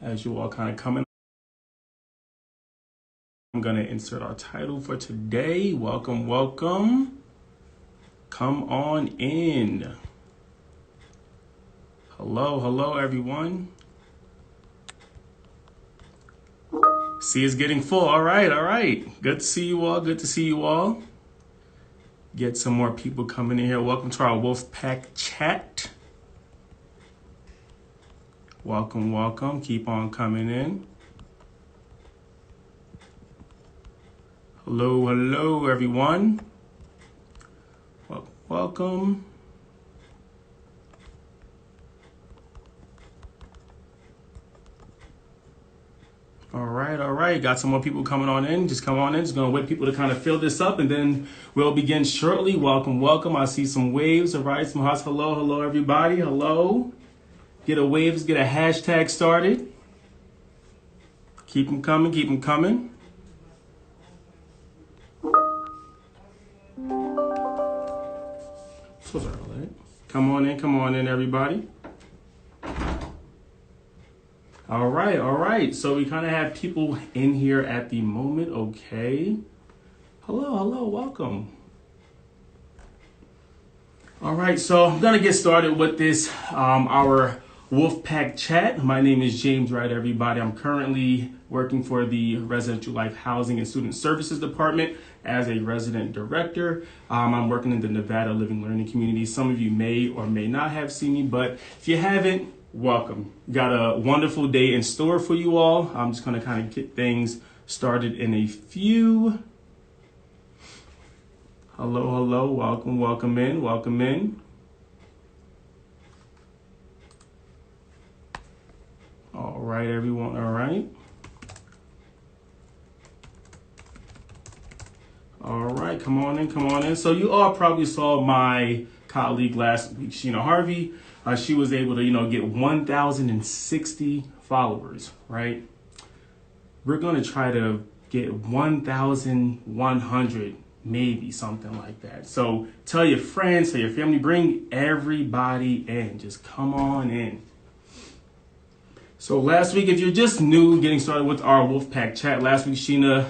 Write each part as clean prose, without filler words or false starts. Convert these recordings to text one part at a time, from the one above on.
As you all kind of come in, I'm going to insert our title for today. Welcome, welcome. Come on in. Hello, hello, everyone. See, it's getting full. All right, all right. Good to see you all. Good to see you all. Get some more people coming in here. Welcome to our Wolfpack chat. Welcome, welcome. Keep on coming in. Hello, hello, everyone. Welcome. All right, all right. Got some more people coming on in. Just come on in. Just going to wait people to kind of fill this up, and then we'll begin shortly. Welcome, welcome. I see some waves. All right, some hearts. Hello, hello, everybody. Hello. Get a waves, get a hashtag started. Keep them coming, keep them coming. Come on in, everybody. All right, all right. So we kind of have people in here at the moment. Okay. Hello, hello, welcome. All right, so I'm gonna get started with this, our Wolfpack chat. My name is James Wright, everybody. I'm currently working for the Residential Life Housing and Student Services Department as a resident director. I'm working in the Nevada Living Learning community. Some of you may or may not have seen me, but if you haven't, welcome. Got a wonderful day in store for you all. I'm just gonna kind of get things started in a few. Hello, hello, welcome, welcome in, welcome in. All right, everyone, all right. All right, come on in, come on in. So you all probably saw my colleague last week, Sheena Harvey. She was able to, get 1,060 followers, right? We're gonna try to get 1,100, maybe something like that. So tell your friends, tell your family, bring everybody in. Just come on in. So last week, if you're just new, getting started with our Wolfpack chat, last week Sheena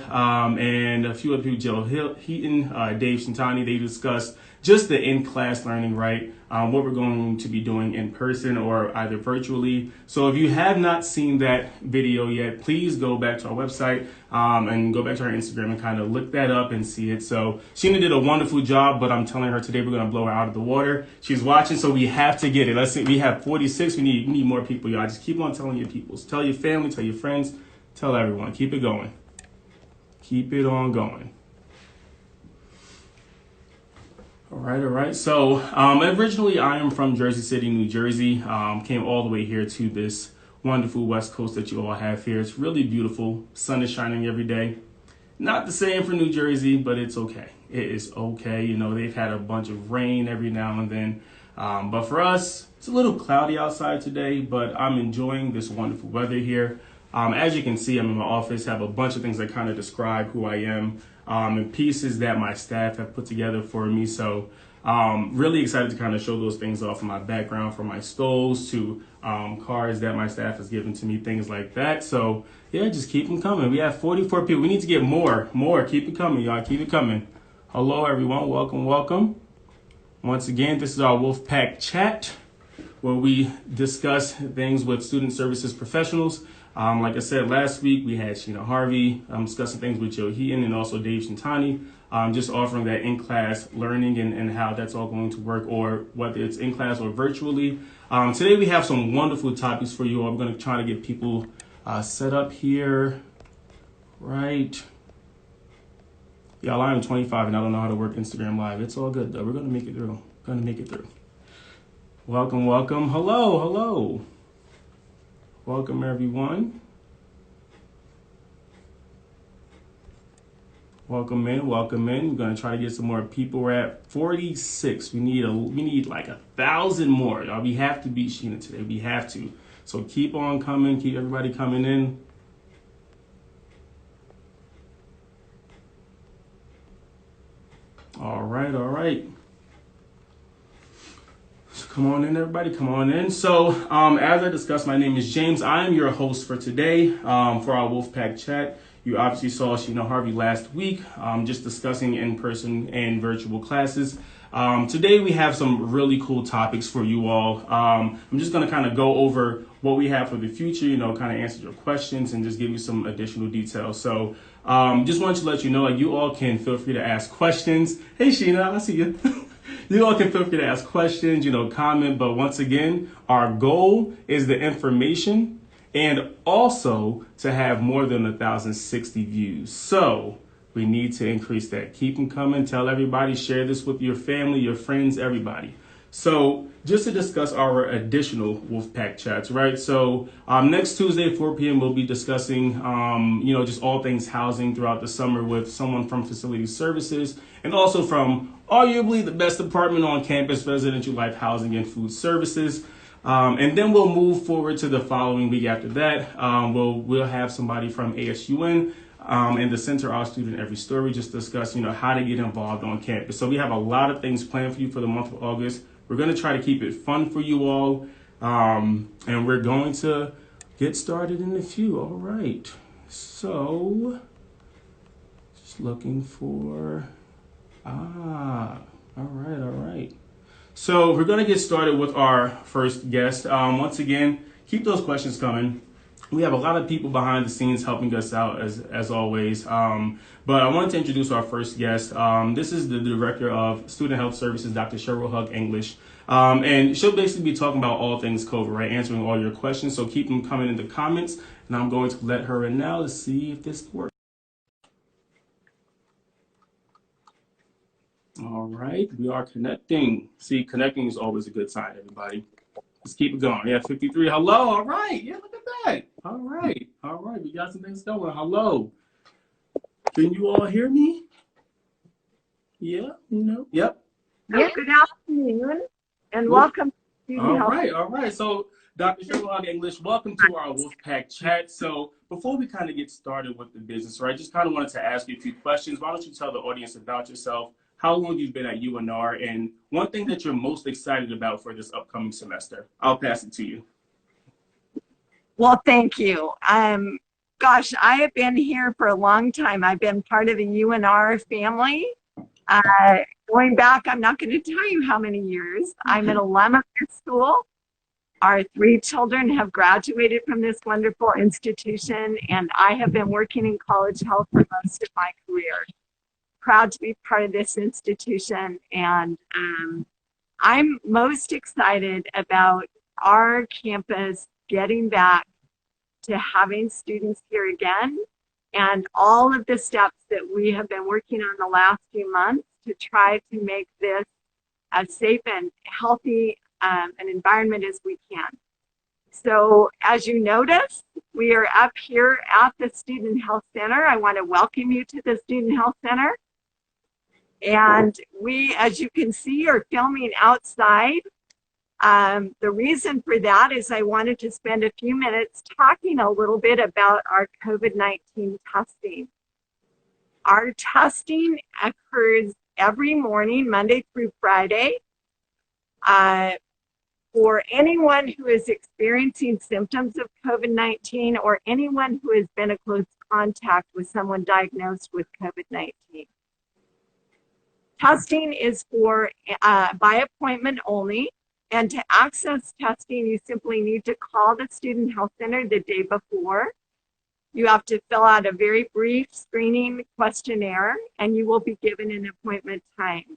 and a few other people, Jill Heaton, Dave Shintani, they discussed just the in-class learning, right? What we're going to be doing in person or either virtually. So if you have not seen that video yet, please go back to our website and go back to our Instagram and kind of look that up and see it. So Sheena did a wonderful job, but I'm telling her today we're going to blow her out of the water. She's watching, so we have to get it. Let's see, we have 46. We need more people, y'all. Just keep on telling your people. Tell your family, tell your friends, tell everyone. Keep it going. Keep it on going. All right. So originally I am from Jersey City, New Jersey. Came all the way here to this wonderful West Coast that you all have here. It's really beautiful. Sun is shining every day. Not the same for New Jersey, but it's okay. It is okay. They've had a bunch of rain every now and then. But for us, it's a little cloudy outside today, but I'm enjoying this wonderful weather here. As you can see, I'm in my office, have a bunch of things that kind of describe who I am. And pieces that my staff have put together for me. So really excited to kind of show those things off, from my background, from my stoves to cards that my staff has given to me, things like that. So yeah, just keep them coming. We have 44 people. We need to get more. Keep it coming, y'all. Keep it coming. Hello, everyone. Welcome, welcome. Once again, this is our Wolfpack chat, where we discuss things with student services professionals. Like I said, last week we had Sheena Harvey discussing things with Joe Heaton and also Dave Shintani, just offering that in-class learning and how that's all going to work, or whether it's in-class or virtually. Today we have some wonderful topics for you all. We're going to try to get people set up here. Right. Y'all, I am 25 and I don't know how to work Instagram Live. It's all good, though. We're going to make it through. Welcome, welcome. Hello, hello. Welcome, everyone. Welcome in. We're going to try to get some more people. We're at 46. We need like 1,000 more. Y'all, we have to beat Sheena today. We have to. So keep on coming. Keep everybody coming in. All right. So Come on in, everybody. Come on in. So, as I discussed, my name is James. I am your host for today for our Wolfpack chat. You obviously saw Sheena Harvey last week, just discussing in-person and virtual classes. Today, we have some really cool topics for you all. I'm just going to kind of go over what we have for the future, kind of answer your questions and just give you some additional details. So, just wanted to let you know, you all can feel free to ask questions. Hey, Sheena, I see you. You all can feel free to ask questions, comment. But once again, our goal is the information and also to have more than 1,060 views. So we need to increase that. Keep them coming. Tell everybody. Share this with your family, your friends, everybody. So just to discuss our additional Wolfpack chats, right? So next Tuesday, 4 p.m., we'll be discussing, just all things housing throughout the summer with someone from Facility Services and also from arguably the best department on campus, Residential Life Housing and Food Services. And then we'll move forward to the following week after that. We'll have somebody from ASUN and the Center Our Student Every Story just discuss, how to get involved on campus. So we have a lot of things planned for you for the month of August. We're going to try to keep it fun for you all. And we're going to get started in a few. All right. So just looking for, all right. So we're going to get started with our first guest. Once again, keep those questions coming. We have a lot of people behind the scenes helping us out as always. But I wanted to introduce our first guest. This is the Director of Student Health Services, Dr. Cheryl Hug English. And she'll basically be talking about all things COVID, right? Answering all your questions. So keep them coming in the comments. And I'm going to let her in now to see if this works. All right, we are connecting. See, connecting is always a good sign, everybody. Let's keep it going. Yeah, 53. Hello. All right. Yeah, look at that. All right. We got some things going. Hello. Can you all hear me? Yeah. Yep. Yes. Good afternoon, and welcome to All right. So, Dr. Cheryl Hug English, welcome to our Wolfpack chat. So, before we kind of get started with the business, right, just kind of wanted to ask you a few questions. Why don't you tell the audience about yourself, how long you've been at UNR, and one thing that you're most excited about for this upcoming semester? I'll pass it to you. Well, thank you. Gosh, I have been here for a long time. I've been part of the UNR family. Going back, I'm not going to tell you how many years. I'm an alum of this school. Our 3 children have graduated from this wonderful institution, and I have been working in college health for most of my career. Proud to be part of this institution, and I'm most excited about our campus getting back to having students here again, and all of the steps that we have been working on the last few months to try to make this as safe and healthy an environment as we can. So as you notice, we are up here at the Student Health Center. I want to welcome you to the Student Health Center. And we, as you can see, are filming outside. The reason for that is I wanted to spend a few minutes talking a little bit about our COVID-19 testing. Our testing occurs every morning, Monday through Friday. For anyone who is experiencing symptoms of COVID-19 or anyone who has been a close contact with someone diagnosed with COVID-19. Testing is for by appointment only, and to access testing, you simply need to call the Student Health Center the day before. You have to fill out a very brief screening questionnaire, and you will be given an appointment time.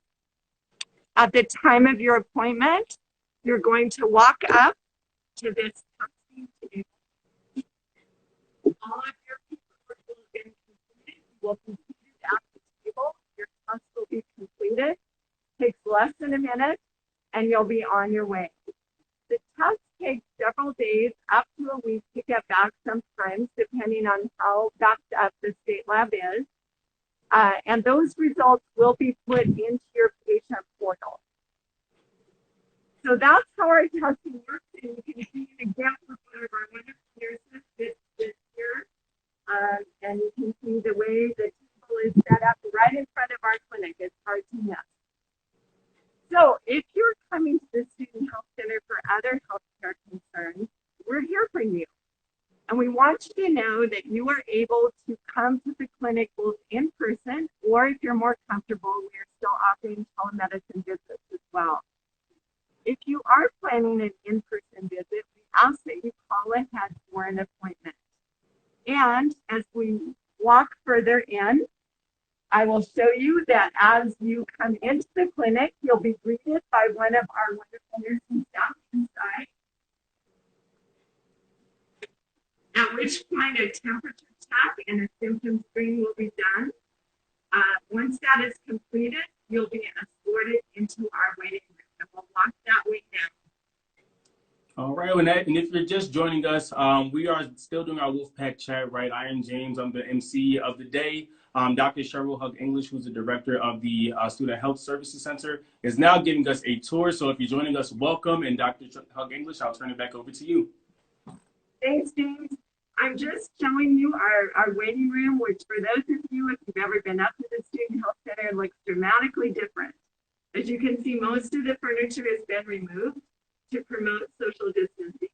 At the time of your appointment, you're going to walk up to this testing table. All of your paperwork will have been completed. You will complete it at the table. Your test will be completed. Takes less than a minute, and you'll be on your way. The test takes several days, up to a week, to get back sometimes, depending on how backed up the state lab is. And those results will be put into your patient portal. So that's how our testing works, and you can see an example of one of our wonderful nurses this year. And you can see the way the table is set up right in front of our clinic. It's hard to miss. So if you're coming to the Student Health And we want you to know that you are able to come to the clinic both in person, or if you're more comfortable, we are still offering telemedicine visits as well. If you are planning an in-person visit, we ask that you call ahead for an appointment. And as we walk further in, I will show you that as you come into the clinic, you'll be greeted by one of our wonderful nursing staff inside, at which point a temperature check and a symptom screen will be done. Once that is completed, you'll be escorted into our waiting room. And we'll walk that way now. All right, and if you're just joining us, we are still doing our Wolfpack chat, right? I am James. I'm the MC of the day. Dr. Cheryl Hug English, who's the director of the Student Health Services Center, is now giving us a tour. So if you're joining us, welcome. And Dr. Hug English, I'll turn it back over to you. Thanks, James. I'm just showing you our waiting room, which for those of you, if you've ever been up to the Student Health Center, looks dramatically different. As you can see, most of the furniture has been removed to promote social distancing.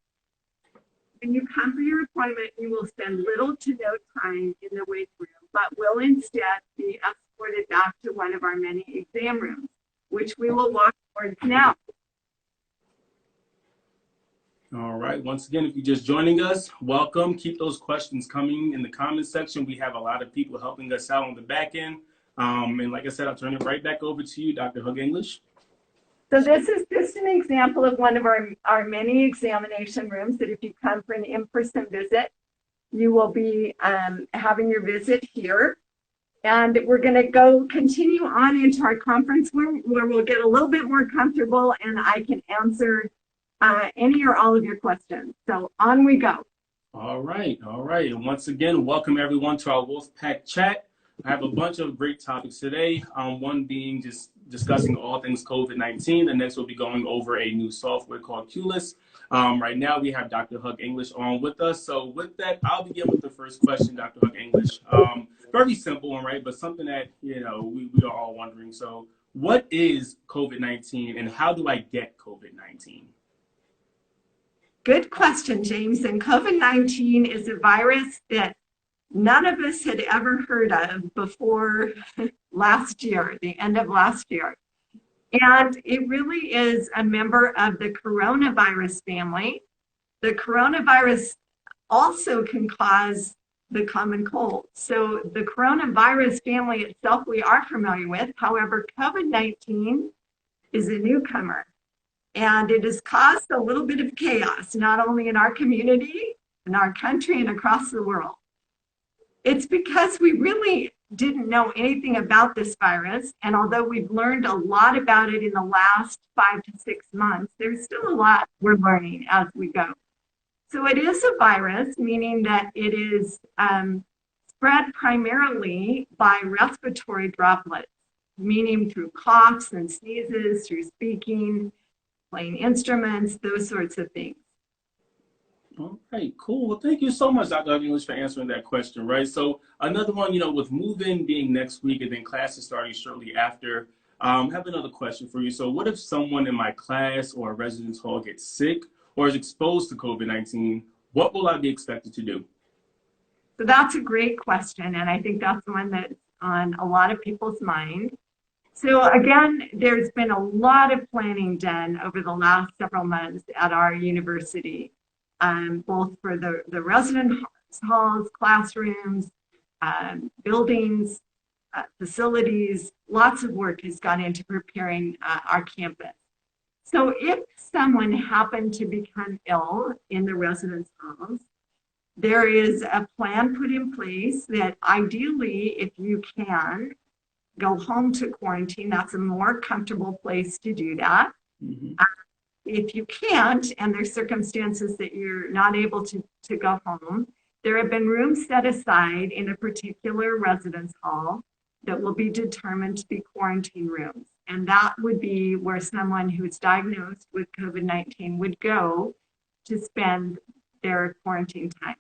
When you come for your appointment, you will spend little to no time in the waiting room, but will instead be escorted back to one of our many exam rooms, which we will walk towards now. All right. Once again, if you're just joining us, welcome. Keep those questions coming in the comments section. We have a lot of people helping us out on the back end. And like I said, I'll turn it right back over to you, Dr. Hug English. So this is just an example of one of our many examination rooms that if you come for an in-person visit, you will be having your visit here. And we're going to continue on into our conference room where we'll get a little bit more comfortable and I can answer any or all of your questions. So on we go. All right. All right. And once again, welcome everyone to our Wolfpack chat. I have a bunch of great topics today. One being just discussing all things COVID-19. The next will be going over a new software called Qless. Right now we have Dr. Hug English on with us. So with that, I'll begin with the first question, Dr. Hug English. Very simple one, right? But something that, we are all wondering. So what is COVID-19 and how do I get COVID-19? Good question, James. And COVID-19 is a virus that none of us had ever heard of before last year, the end of last year. And it really is a member of the coronavirus family. The coronavirus also can cause the common cold. So the coronavirus family itself we are familiar with. However, COVID-19 is a newcomer. And it has caused a little bit of chaos, not only in our community, in our country, and across the world. It's because we really didn't know anything about this virus. And although we've learned a lot about it in the last 5 to 6 months, there's still a lot we're learning as we go. So it is a virus, meaning that it is spread primarily by respiratory droplets, meaning through coughs and sneezes, through speaking, playing instruments, those sorts of things. All right, cool. Well, thank you so much, Dr. English, for answering that question, right? So another one, with move-in being next week and then classes starting shortly after, I have another question for you. So what if someone in my class or a residence hall gets sick or is exposed to COVID-19? What will I be expected to do? So that's a great question, and I think that's one that's on a lot of people's mind. So again, there's been a lot of planning done over the last several months at our university. Both for the residence halls, classrooms, buildings, facilities, lots of work has gone into preparing our campus. So if someone happened to become ill in the residence halls, there is a plan put in place that ideally, if you can, go home to quarantine. That's a more comfortable place to do that. Mm-hmm. If you can't, and there's circumstances that you're not able to go home, there have been rooms set aside in a particular residence hall that will be determined to be quarantine rooms. And that would be where someone who's diagnosed with COVID-19 would go to spend their quarantine time.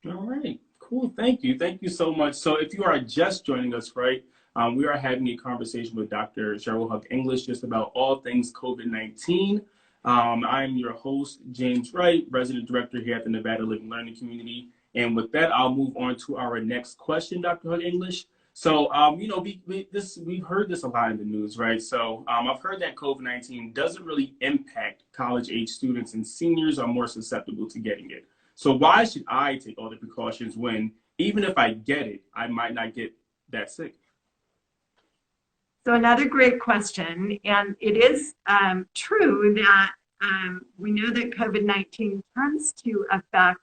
All right, cool. Thank you. Thank you so much. So if you are just joining us, right, we are having a conversation with Dr. Cheryl Hug English just about all things COVID-19. I'm your host, James Wright, Resident Director here at the Nevada Living Learning Community. And with that, I'll move on to our next question, Dr. Hug English. So, we've heard this a lot in the news, right? So, I've heard that COVID-19 doesn't really impact college-age students, and seniors are more susceptible to getting it. So, why should I take all the precautions when, even if I get it, I might not get that sick? So another great question, and it is true that we know that COVID-19 tends to affect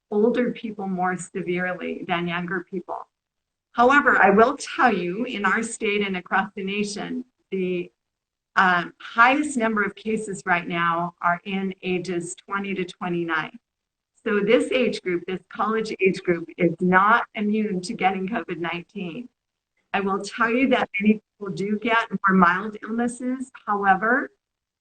older people more severely than younger people. However, I will tell you, in our state and across the nation, the highest number of cases right now are in ages 20 to 29. So this age group, this college age group, is not immune to getting COVID-19. I will tell you that many people do get more mild illnesses. However,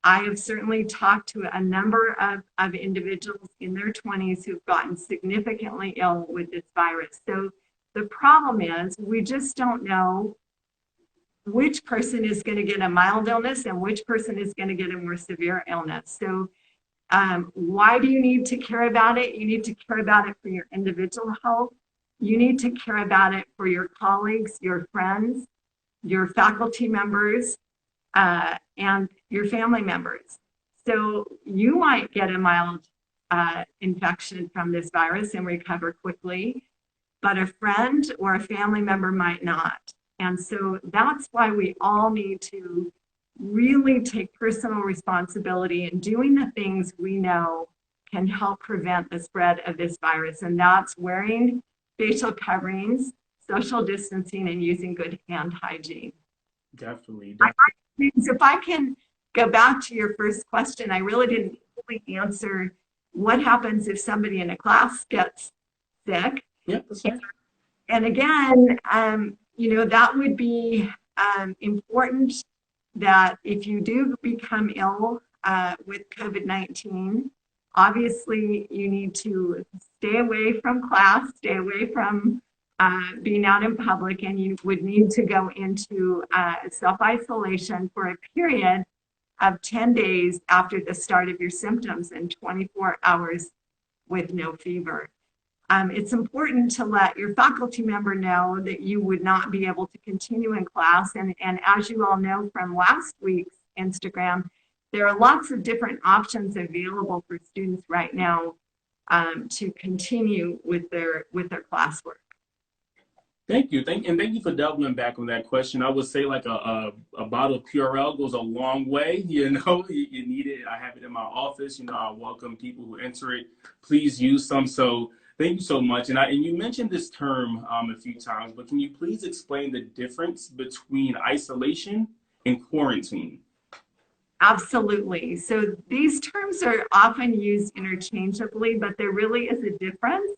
I have certainly talked to a number of individuals in their 20s who've gotten significantly ill with this virus. So the problem is we just don't know which person is going to get a mild illness and which person is going to get a more severe illness. So why do you need to care about it? You need to care about it for your individual health. You need to care about it for your colleagues, your friends, your faculty members, and your family members. So you might get a mild infection from this virus and recover quickly, but a friend or a family member might not. And so that's why we all need to really take personal responsibility in doing the things we know can help prevent the spread of this virus. And that's wearing facial coverings, social distancing, and using good hand hygiene. Definitely. If I can go back to your first question, I really didn't fully answer what happens if somebody in a class gets sick. Yep, that's right. And again, that would be important that if you do become ill with COVID-19, obviously you need to stay away from class, stay away from being out in public, and you would need to go into self-isolation for a period of 10 days after the start of your symptoms and 24 hours with no fever. It's important to let your faculty member know that you would not be able to continue in class. And as you all know from last week's Instagram, there are lots of different options available for students right now to continue with their classwork. Thank you. Thank you for doubling back on that question. I would say like a bottle of Purell goes a long way. You need it. I have it in my office. I welcome people who enter it. Please use some. So thank you so much. And you mentioned this term a few times, but can you please explain the difference between isolation and quarantine? Absolutely. So these terms are often used interchangeably, but there really is a difference.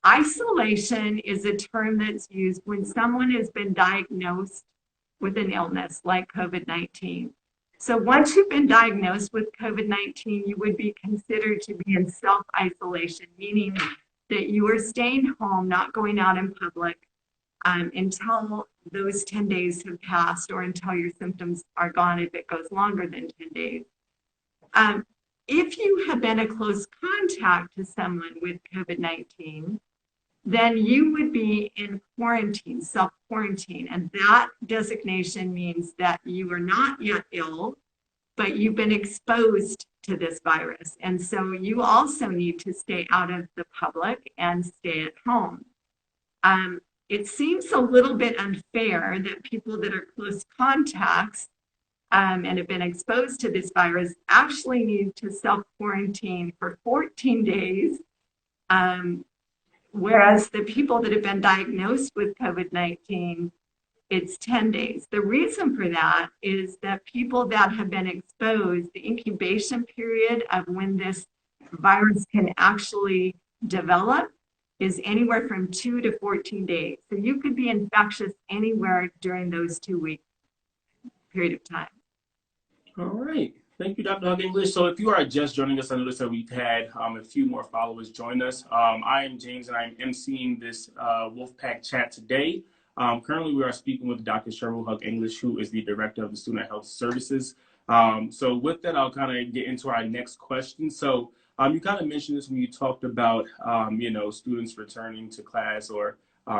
Isolation is a term that's used when someone has been diagnosed with an illness like COVID-19. So once you've been diagnosed with COVID-19, you would be considered to be in self-isolation, meaning that you are staying home, not going out in public until those 10 days have passed or until your symptoms are gone if it goes longer than 10 days. If you have been a close contact to someone with COVID-19, then you would be in quarantine, self-quarantine. And that designation means that you are not yet ill, but you've been exposed to this virus. And so you also need to stay out of the public and stay at home. It seems a little bit unfair that people that are close contacts and have been exposed to this virus actually need to self-quarantine for 14 days, whereas the people that have been diagnosed with COVID-19, it's 10 days. The reason for that is that people that have been exposed, the incubation period of when this virus can actually develop is anywhere from 2 to 14 days. So you could be infectious anywhere during those 2-week period of time. All right. Thank you, Dr. Hug English. So if you are just joining us, I noticed that we've had a few more followers join us. I am James, and I'm emceeing this Wolfpack chat today. Currently, we are speaking with Dr. Cheryl Hug English, who is the Director of the Student Health Services So with that, I'll kind of get into our next question. So you kind of mentioned this when you talked about, students returning to class or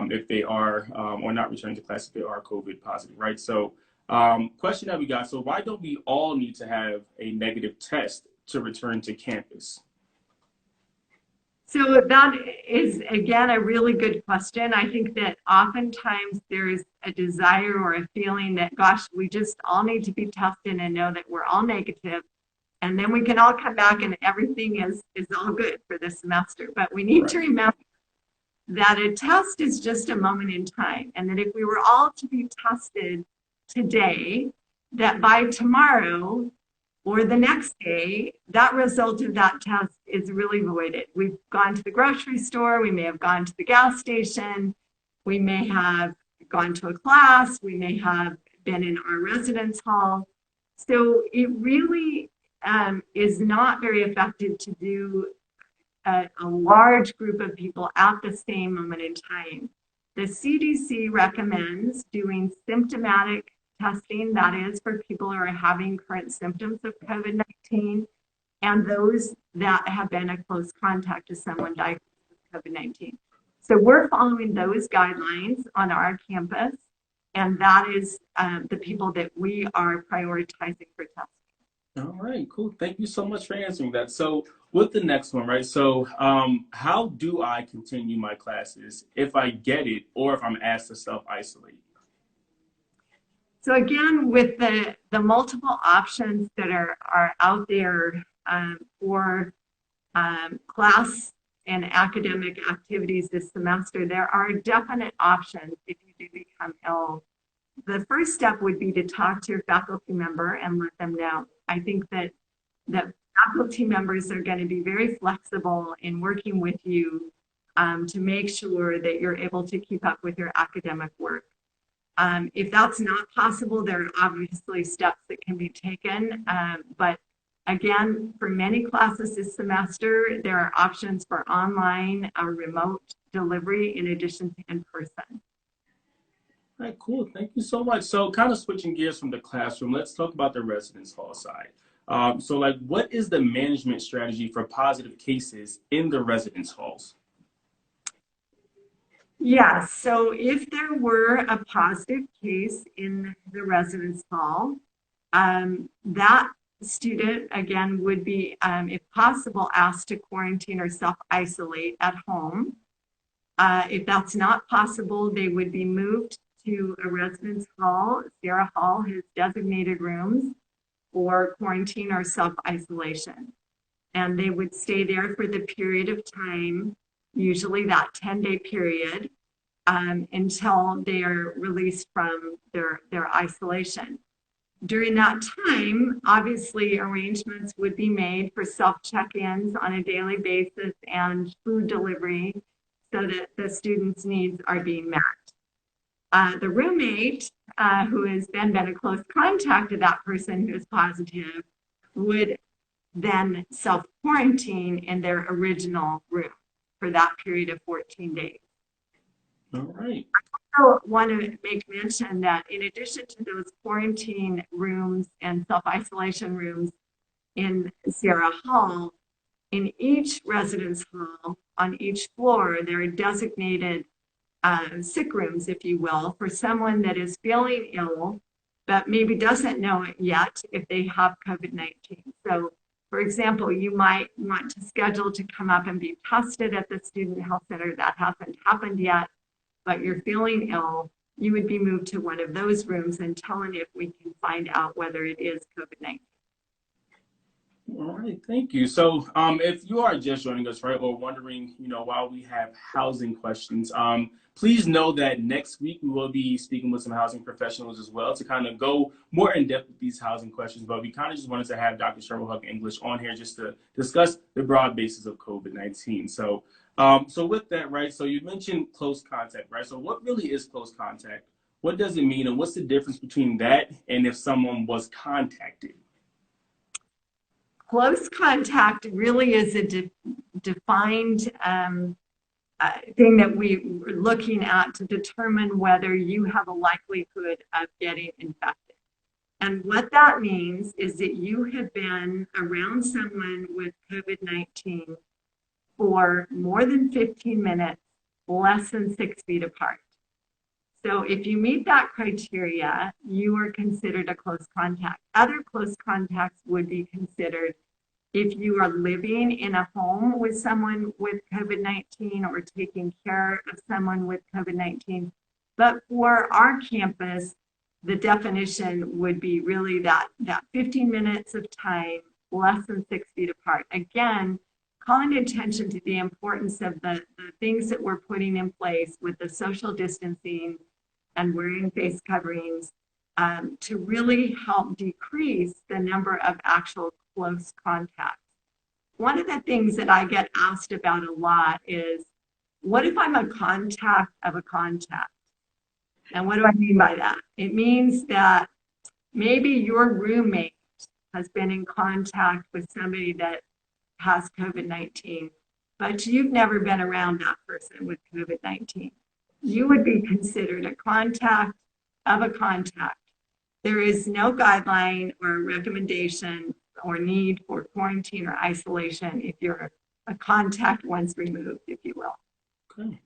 if they are, or not returning to class if they are COVID positive, right? So question that we got, so why don't we all need to have a negative test to return to campus? So that is, again, a really good question. I think that oftentimes there's a desire or a feeling that, gosh, we just all need to be tested and know that we're all negative, and then we can all come back and everything is all good for this semester. But we need to Right. remember that a test is just a moment in time, and that if we were all to be tested today, that by tomorrow or the next day, that result of that test is really voided. We've gone to the grocery store, we may have gone to the gas station, we may have gone to a class, we may have been in our residence hall. So it really is not very effective to do a large group of people at the same moment in time. The CDC recommends doing symptomatic testing, that is for people who are having current symptoms of COVID-19 and those that have been a close contact to someone diagnosed with COVID-19. So we're following those guidelines on our campus, and that is the people that we are prioritizing for testing. All right, cool. Thank you so much for answering that. So with the next one, right? So how do I continue my classes if I get it or if I'm asked to self-isolate? So again, with the multiple options that are out there for class and academic activities this semester, there are definite options if you do become ill. The first step would be to talk to your faculty member and let them know. I think that faculty members are going to be very flexible in working with you to make sure that you're able to keep up with your academic work. If that's not possible, there are obviously steps that can be taken. But again, for many classes this semester, there are options for online or remote delivery in addition to in-person. All right, cool. Thank you so much. So kind of switching gears from the classroom, let's talk about the residence hall side. So like, what is the management strategy for positive cases in the residence halls? Yes, so if there were a positive case in the residence hall, that student, again, would be, if possible, asked to quarantine or self-isolate at home. If that's not possible, they would be moved to a residence hall. Sierra Hall has designated rooms for quarantine or self-isolation. And they would stay there for the period of time, usually that 10-day period, until they are released from their isolation. During that time, obviously, arrangements would be made for self-check-ins on a daily basis and food delivery so that the students' needs are being met. The roommate, who has then been a close contact to that person who is positive, would then self-quarantine in their original room for that period of 14 days. All right. I also want to make mention that in addition to those quarantine rooms and self-isolation rooms in Sierra Hall, in each residence hall, on each floor, there are designated sick rooms, if you will, for someone that is feeling ill, but maybe doesn't know it yet if they have COVID-19. So, for example, you might want to schedule to come up and be tested at the student health center. That hasn't happened yet, but you're feeling ill. You would be moved to one of those rooms until and if we can find out whether it is COVID-19. All right, thank you. So if you are just joining us, right, or wondering, while we have housing questions, please know that next week we will be speaking with some housing professionals as well to kind of go more in depth with these housing questions. But we kind of just wanted to have Dr. Sherwood English on here just to discuss the broad basis of COVID-19. So, so with that, right, so you mentioned close contact, right? So what really is close contact? What does it mean? And what's the difference between that and if someone was contacted? Close contact really is a defined thing that we're looking at to determine whether you have a likelihood of getting infected. And what that means is that you have been around someone with COVID-19 for more than 15 minutes, less than 6 feet apart. So if you meet that criteria, you are considered a close contact. Other close contacts would be considered if you are living in a home with someone with COVID-19 or taking care of someone with COVID-19. But for our campus, the definition would be really that 15 minutes of time, less than 6 feet apart. Again, calling attention to the importance of the things that we're putting in place with the social distancing and wearing face coverings to really help decrease the number of actual close contacts. One of the things that I get asked about a lot is, what if I'm a contact of a contact? And what do I mean by that? It means that maybe your roommate has been in contact with somebody that has COVID-19, but you've never been around that person with COVID-19. You would be considered a contact of a contact. There is no guideline or recommendation or need for quarantine or isolation if you're a contact once removed, if you will. Okay.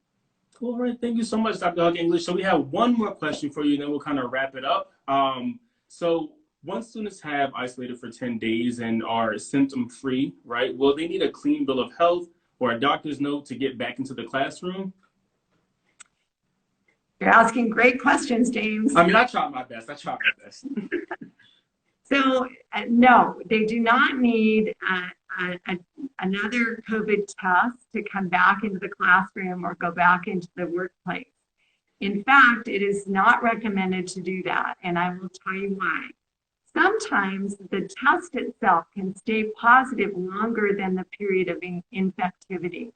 Cool. All right. Thank you so much, Dr. Hug English. So we have one more question for you, and then we'll kind of wrap it up. So once students have isolated for 10 days and are symptom-free, right, will they need a clean bill of health or a doctor's note to get back into the classroom? You're asking great questions, James. I mean, I tried my best. So, no, they do not need another COVID test to come back into the classroom or go back into the workplace. In fact, it is not recommended to do that, and I will tell you why. Sometimes the test itself can stay positive longer than the period of infectivity.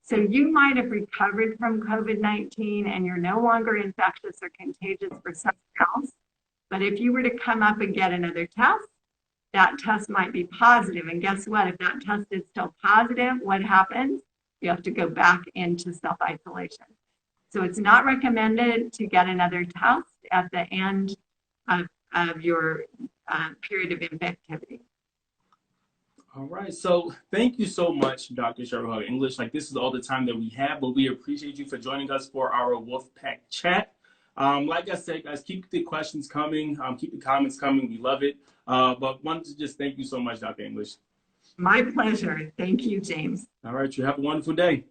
So you might have recovered from COVID-19 and you're no longer infectious or contagious for someone else. But if you were to come up and get another test, that test might be positive. And guess what? If that test is still positive, what happens? You have to go back into self-isolation. So it's not recommended to get another test at the end of your period of infectivity. All right. So thank you so much, Dr. Hug English. Like, this is all the time that we have, but we appreciate you for joining us for our Wolfpack chat. Like I said, guys, keep the questions coming. Keep the comments coming. We love it. But wanted to just thank you so much, Dr. English. My pleasure. Thank you, James. All right. You have a wonderful day.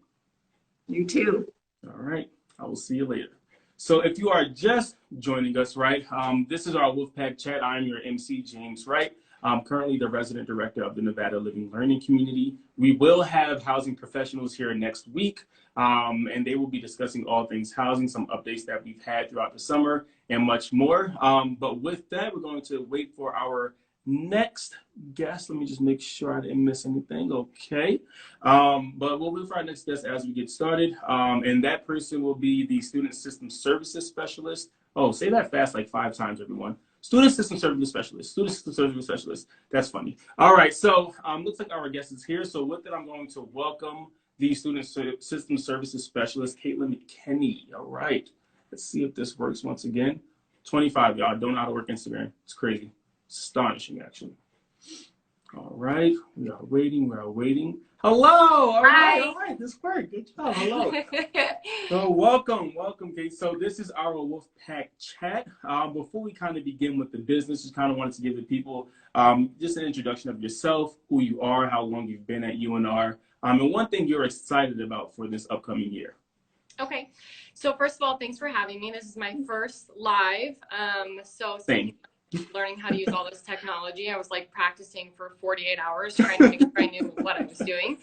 You too. All right. I will see you later. So if you are just joining us, right, this is our Wolfpack chat. I'm your MC, James Wright. I'm currently the resident director of the Nevada Living Learning Community. We will have housing professionals here next week, and they will be discussing all things housing, some updates that we've had throughout the summer, and much more. But with that, we're going to wait for our next guest. Let me just make sure I didn't miss anything. Okay. But we'll wait for our next guest as we get started. And that person will be the Student System Services Specialist. Oh, say that fast like 5 times, everyone. Student System Services Specialist. Student System Services Specialist. That's funny. All right. So looks like our guest is here. So with that, I'm going to welcome the Student System Services Specialist, Caitlin McKinney. All right. Let's see if this works once again. 25, y'all. I don't know how to work Instagram. It's crazy. It's astonishing, actually. All right. We are waiting. We are waiting. Hello. All right. Hi. All right. This worked. Good job. Hello. So welcome, Kate. So this is our Wolfpack chat. Before we kind of begin with the business, just kind of wanted to give the people just an introduction of yourself, who you are, how long you've been at UNR, and one thing you're excited about for this upcoming year. Okay. So first of all, thanks for having me. This is my first live. Same. Learning how to use all this technology. I was like practicing for 48 hours trying to make sure I knew what I was doing.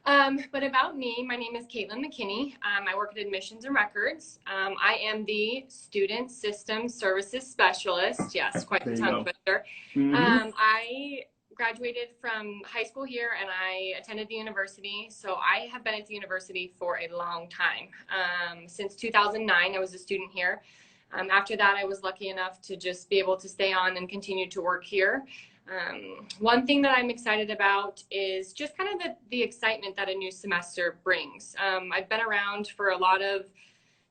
But about me, my name is Caitlin McKinney. I work at Admissions and Records. I am the Student System Services Specialist. Yes, quite the tongue twister. Mm-hmm. I graduated from high school here and I attended the university. So I have been at the university for a long time. Since 2009, I was a student here. After that, I was lucky enough to just be able to stay on and continue to work here. One thing that I'm excited about is just kind of the excitement that a new semester brings. I've been around for a lot of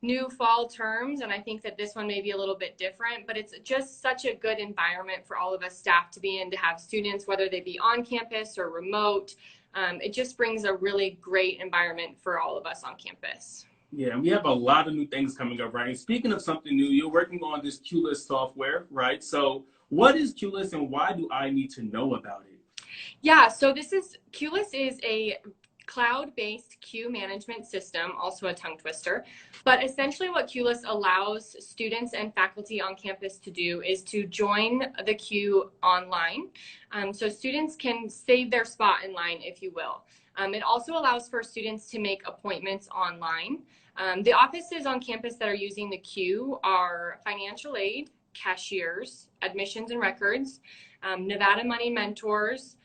new fall terms, and I think that this one may be a little bit different, but it's just such a good environment for all of us staff to be in, to have students, whether they be on campus or remote. It just brings a really great environment for all of us on campus. Yeah, and we have a lot of new things coming up, right? And speaking of something new, you're working on this Qless software, right? So what is Qless and why do I need to know about it? Yeah, so Qless is a cloud-based queue management system, also a tongue twister. But essentially what Qless allows students and faculty on campus to do is to join the queue online. So students can save their spot in line, if you will. It also allows for students to make appointments online. The offices on campus that are using the queue are financial aid, cashiers, admissions and records, Nevada Money Mentors,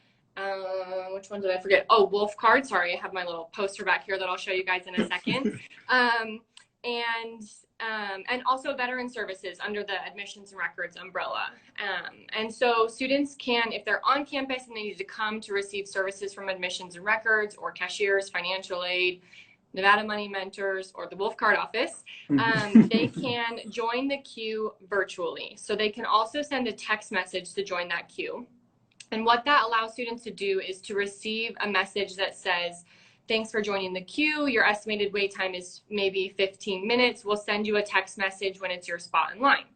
which one did I forget? Oh, Wolf Card. Sorry, I have my little poster back here that I'll show you guys in a second. And also Veteran Services under the Admissions and Records umbrella. And so students can, if they're on campus and they need to come to receive services from Admissions and Records or cashiers, financial aid, Nevada Money Mentors, or the Wolf Card office, they can join the queue virtually. So they can also send a text message to join that queue. And what that allows students to do is to receive a message that says, thanks for joining the queue. Your estimated wait time is maybe 15 minutes. We'll send you a text message when it's your spot in line.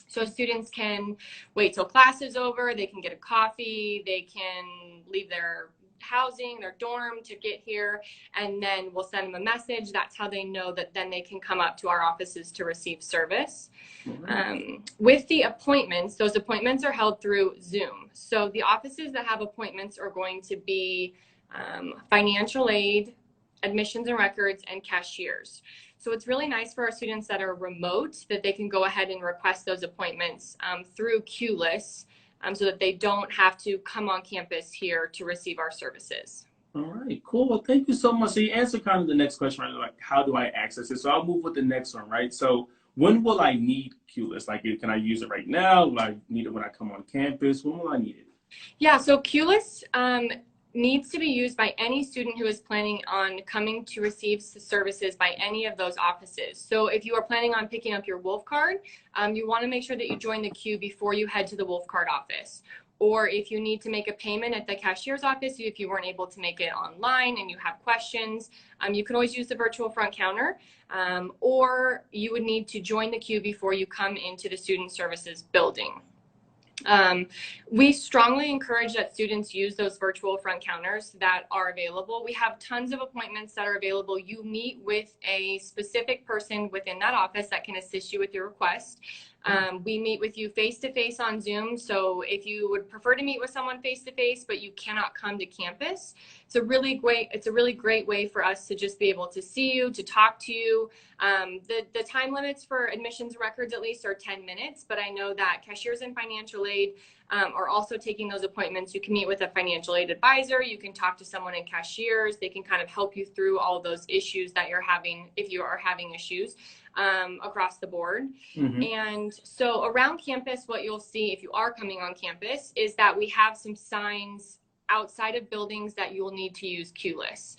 So students can wait till class is over. They can get a coffee. They can leave their housing, their dorm to get here, and then we'll send them a message. That's how they know that then they can come up to our offices to receive service. With the appointments, those appointments are held through Zoom. So the offices that have appointments are going to be financial aid, admissions and records, and cashiers. So it's really nice for our students that are remote that they can go ahead and request those appointments through Qless, so that they don't have to come on campus here to receive our services. All right, cool. Well, thank you so much. So you answered kind of the next question, right? Like, how do I access it? So I'll move with the next one, right? So when will I need Qless? Like, can I use it right now? Will I need it when I come on campus? When will I need it? Yeah, so Qless needs to be used by any student who is planning on coming to receive services by any of those offices. So if you are planning on picking up your Wolf Card, you want to make sure that you join the queue before you head to the Wolf Card office. Or if you need to make a payment at the cashier's office, if you weren't able to make it online and you have questions, you can always use the virtual front counter, or you would need to join the queue before you come into the student services building. We strongly encourage that students use those virtual front counters that are available. We have tons of appointments that are available. You meet with a specific person within that office that can assist you with your request. We meet with you face-to-face on Zoom. So if you would prefer to meet with someone face-to-face, but you cannot come to campus, it's a really great way for us to just be able to see you, to talk to you. The time limits for admissions records at least are 10 minutes, but I know that cashiers and financial aid are also taking those appointments. You can meet with a financial aid advisor. You can talk to someone in cashiers. They can kind of help you through all those issues that you're having, if you are having issues across the board. And so around campus, what you'll see if you are coming on campus is that we have some signs outside of buildings that you will need to use Qless.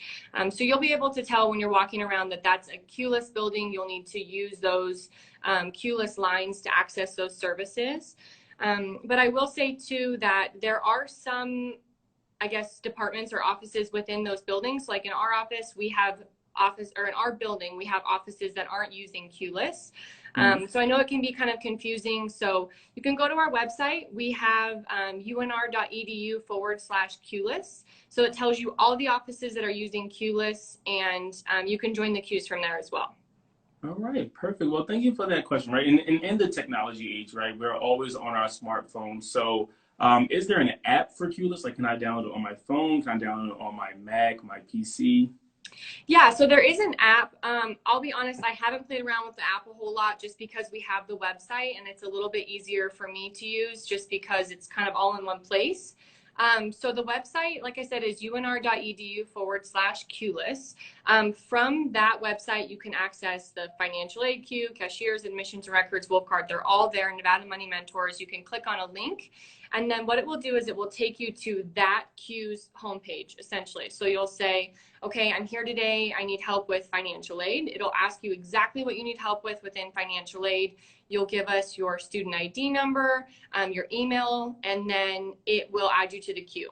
So you'll be able to tell when you're walking around that that's a Qless building. You'll need to use those Qless lines to access those services. But I will say too that there are some, I guess, departments or offices within those buildings. Like in our office, we have in our building, we have offices that aren't using Qless. So I know it can be kind of confusing. So you can go to our website. We have unr.edu/Qless. So it tells you all the offices that are using Qless, and you can join the queues from there as well. All right, perfect. Well, thank you for that question, right? In the technology age, right, we're always on our smartphones. So is there an app for Qless? Like, can I download it on my phone? Can I download it on my Mac, my PC? Yeah, so there is an app. I'll be honest, I haven't played around with the app a whole lot just because we have the website and it's a little bit easier for me to use just because it's kind of all in one place. So the website, like I said, is unr.edu/Qless. From that website, you can access the financial aid queue, cashiers, admissions and records, Wolf Card. They're all there. Nevada Money Mentors. You can click on a link, and then what it will do is it will take you to that queue's homepage, essentially. So you'll say, okay, I'm here today. I need help with financial aid. It'll ask you exactly what you need help with within financial aid. You'll give us your student ID number, your email, and then it will add you to the queue.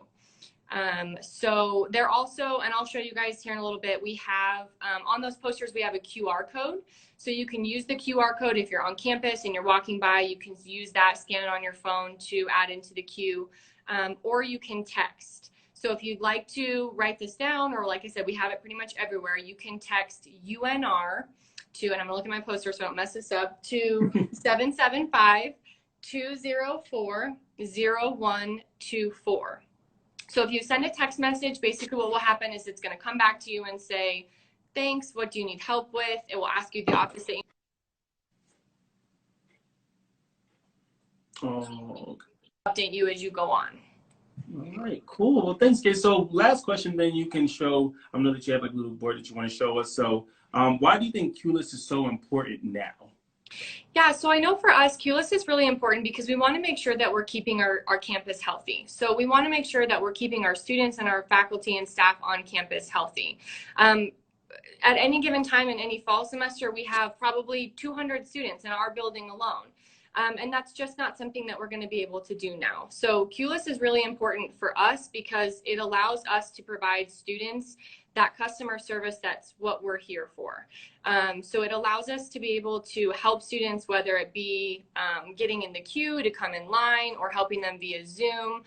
So they're also, and I'll show you guys here in a little bit, we have, on those posters, we have a QR code. So you can use the QR code if you're on campus and you're walking by, you can use that, scan it on your phone to add into the queue, or you can text. So if you'd like to write this down, or like I said, we have it pretty much everywhere, you can text UNR to, and I'm gonna look at my poster so I don't mess this up, to 775-204-0124. So if you send a text message, basically what will happen is it's going to come back to you and say, thanks, what do you need help with? It will ask you the office that you update you as you go on. All right, cool. Well, thanks, Kay. So last question, then you can show, I know that you have like a little board that you want to show us. So why do you think Qless is so important now? Yeah, so I know for us, Qless is really important because we want to make sure that we're keeping our campus healthy. So we want to make sure that we're keeping our students and our faculty and staff on campus healthy. At any given time in any fall semester, we have probably 200 students in our building alone. And that's just not something that we're going to be able to do now. So Qless is really important for us because it allows us to provide students that customer service. That's what we're here for. So it allows us to be able to help students, whether it be getting in the queue to come in line or helping them via Zoom,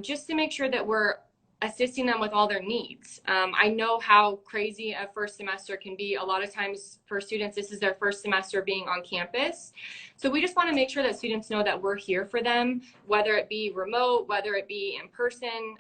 just to make sure that we're assisting them with all their needs. I know how crazy a first semester can be. A lot of times for students, this is their first semester being on campus. So we just want to make sure that students know that we're here for them, whether it be remote, whether it be in person.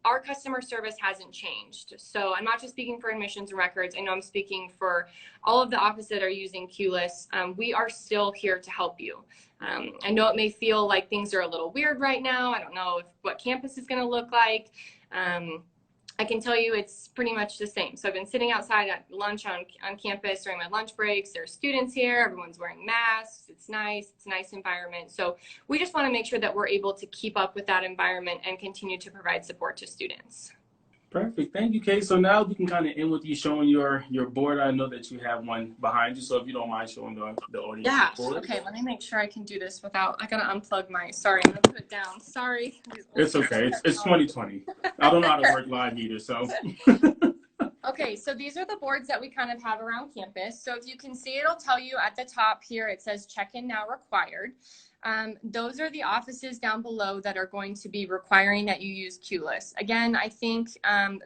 Our customer service hasn't changed. So I'm not just speaking for admissions and records. I know I'm speaking for all of the offices that are using Qless. We are still here to help you. I know it may feel like things are a little weird right now. I don't know what campus is going to look like. I can tell you it's pretty much the same. So I've been sitting outside at lunch on campus during my lunch breaks. There's students here. Everyone's wearing masks. It's nice. It's a nice environment. So we just want to make sure that we're able to keep up with that environment and continue to provide support to students. Perfect. Thank you, Kay. So now we can kind of end with you showing your board. I know that you have one behind you, so if you don't mind showing the audience. Yeah. Board. Okay. Let me make sure I can do this without. I gotta unplug my. Sorry, I'm gonna put it down. Sorry. It's okay. It's 2020. I don't know how to work live either, so. Okay, so these are the boards that we kind of have around campus. So if you can see, it'll tell you at the top here, it says check-in now required. Those are the offices down below that are going to be requiring that you use Qless. Again, I think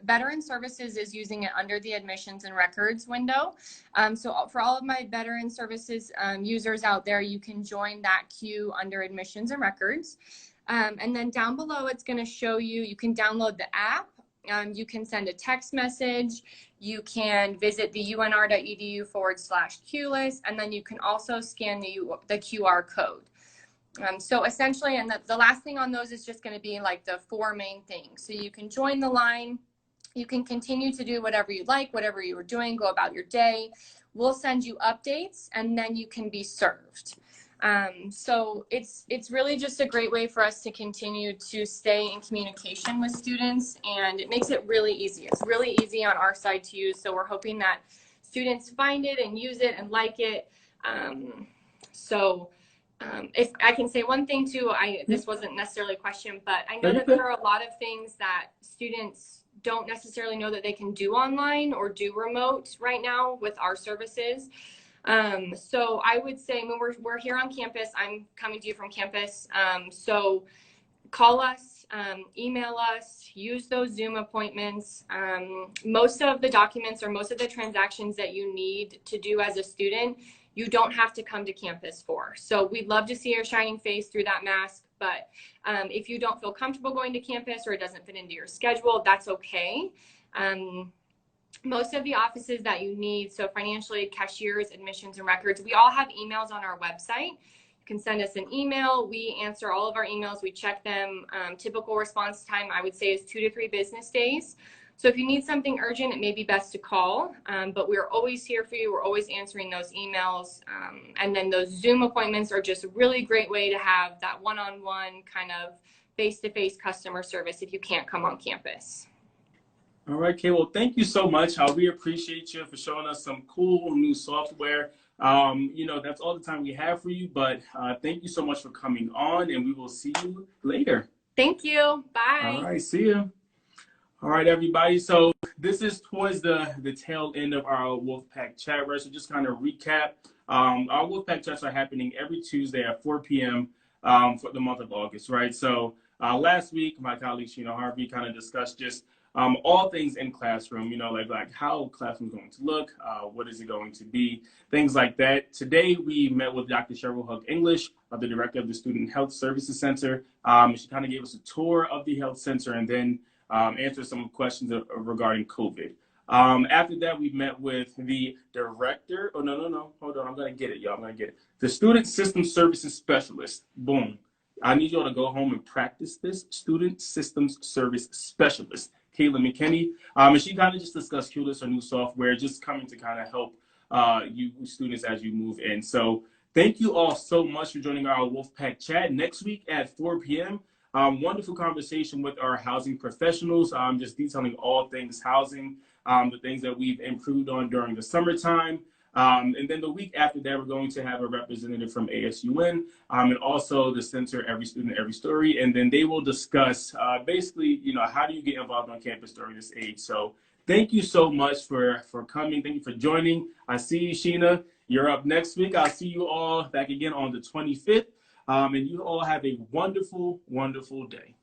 Veteran Services is using it under the admissions and records window. So for all of my Veteran Services users out there, you can join that queue under admissions and records. And then down below, it's going to show you, you can download the app. You can send a text message, you can visit the unr.edu/Qless, and then you can also scan the QR code. So essentially, and the last thing on those is just going to be like the 4 main things. So you can join the line, you can continue to do whatever you like, whatever you were doing, go about your day. We'll send you updates, and then you can be served. So it's really just a great way for us to continue to stay in communication with students, and it makes it really easy. It's really easy on our side to use. So we're hoping that students find it and use it and like it. If I can say one thing too, this wasn't necessarily a question, but I know that there are a lot of things that students don't necessarily know that they can do online or do remote right now with our services. So I would say when we're here on campus, I'm coming to you from campus. So call us, email us, use those Zoom appointments. Most of the documents or most of the transactions that you need to do as a student, you don't have to come to campus for. So we'd love to see your shining face through that mask. But if you don't feel comfortable going to campus or it doesn't fit into your schedule, that's okay. Most of the offices that you need, so financial aid, cashiers, admissions, and records, we all have emails on our website. You can send us an email. We answer all of our emails. We check them. Typical response time, I would say, is 2 to 3 business days. So if you need something urgent, it may be best to call, but we're always here for you. We're always answering those emails. And then those Zoom appointments are just a really great way to have that one-on-one kind of face-to-face customer service if you can't come on campus. All right, Kay. Well, thank you so much. We appreciate you for showing us some cool new software. That's all the time we have for you, but thank you so much for coming on, and we will see you later. Thank you. Bye. All right, see you. All right, everybody. So this is towards the tail end of our Wolfpack chat, right? So just kind of recap. Our Wolfpack chats are happening every Tuesday at 4 p.m. For the month of August, right? So last week, my colleague Sheena Harvey kind of discussed just all things in classroom, like how classroom is going to look, what is it going to be, things like that. Today, we met with Dr. Cheryl Hook English, the director of the Student Health Services Center. She kind of gave us a tour of the health center and then answered some questions regarding COVID. After that, we met with the director. Oh, no. Hold on. I'm going to get it, y'all. I'm going to get it. The Student System Services Specialist. Boom. I need y'all to go home and practice this. Student Systems Service Specialist, Mckinney. And she kind of just discussed Qless, her new software, just coming to kind of help you students as you move in. So thank you all so much for joining our Wolfpack chat. Next week at 4 p.m., wonderful conversation with our housing professionals, just detailing all things housing, the things that we've improved on during the summertime. And then the week after that, we're going to have a representative from ASUN and also the Center Every Student, Every Story. And then they will discuss basically, how do you get involved on campus during this age? So thank you so much for coming. Thank you for joining. I see you, Sheena. You're up next week. I'll see you all back again on the 25th. And you all have a wonderful, wonderful day.